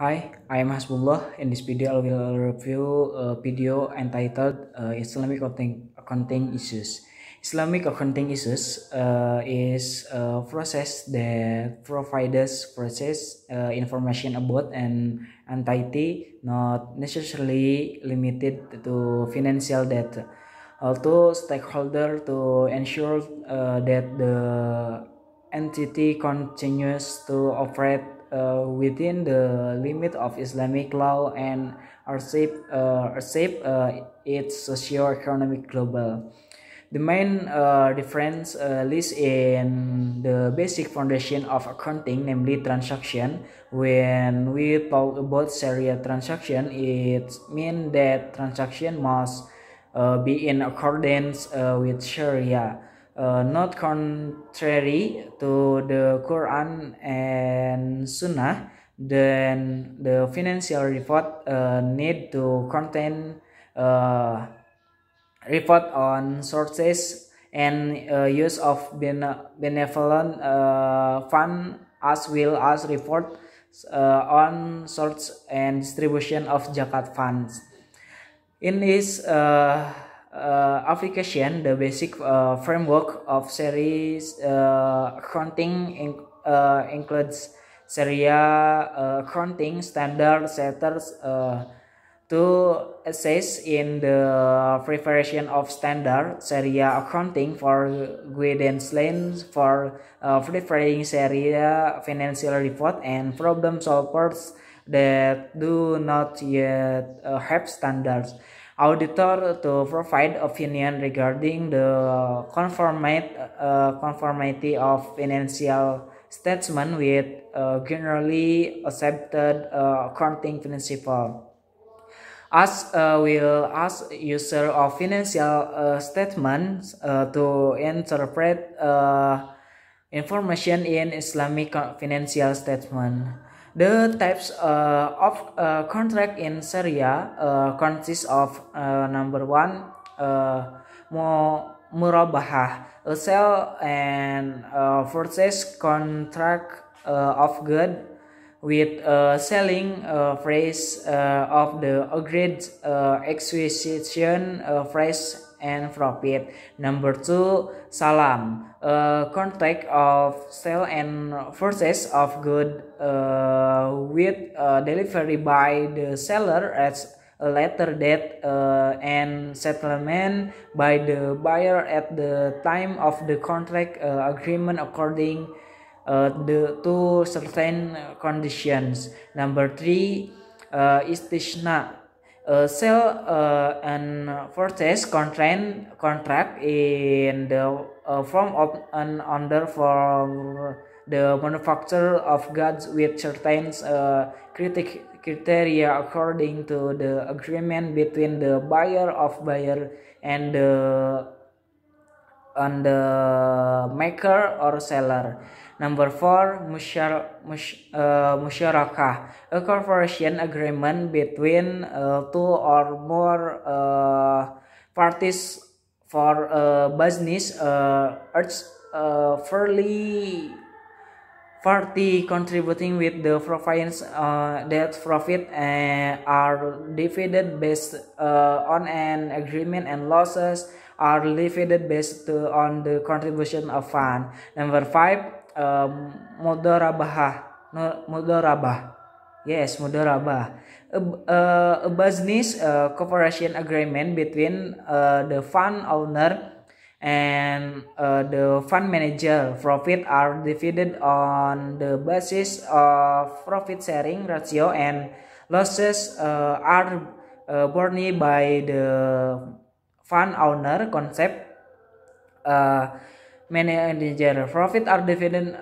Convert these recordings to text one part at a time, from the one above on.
Hi, I am Hasbullah. In this video, I will review a video entitled Islamic Accounting Issues. Islamic accounting issues is a process that provides information about an entity, not necessarily limited to financial data, to stakeholder to ensure that the entity continues to operate within the limit of Islamic law and shape its socio-economic global. The main difference lies in the basic foundation of accounting, namely transaction. When we talk about Sharia transaction, it means that transaction must be in accordance with Sharia, not contrary to the Quran and Sunnah. Then the financial report need to contain uh, report on sources and use of benevolent fund, as well as report on source and distribution of zakat funds. In this application, the basic framework of series accounting includes Sharia accounting standard setters to assess in the preparation of standard Sharia accounting for guidance lines for preparing Sharia financial report and problem solvers that do not yet have standards. Auditor to provide opinion regarding the conformity of financial statement with generally accepted accounting principle. As will ask user of financial statements to interpret information in Islamic financial statement. The types of contract in Sharia consist of number one, murabahah, a sale and purchase contract of good with selling price of the agreed acquisition price and profit. Number two, salam, a contract of sale and purchase of good with delivery by the seller as a later date and settlement by the buyer at the time of the contract agreement according to certain conditions. Number three, istishna, sell and purchase contract in the form of an order for the manufacturer of goods with certain criteria according to the agreement between the buyer and the maker or seller. Number four, musyarakah, a corporation agreement between two or more parties for business fairly party contributing with the profits that profit are divided based on an agreement and losses are divided based on the contribution of fund. Number five, mudarabah. No, mudarabah. Yes, mudarabah. A business cooperation agreement between the fund owner and the fund manager. Profit are divided on the basis of profit sharing ratio and losses are borne by the fund owner. Concept manager. Profit are divided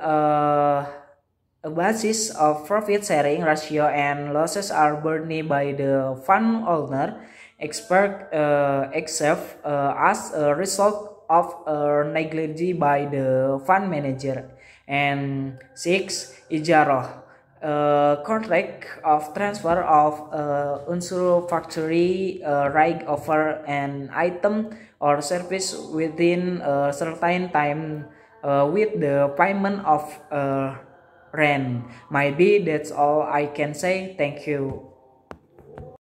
a basis of profit sharing ratio and losses are borne by the fund owner except as a result of negligence by the fund manager. And six, ijarah, contract of transfer of unsur factory right over an item or service within a certain time with the payment of rent. Maybe that's all I can say. Thank you.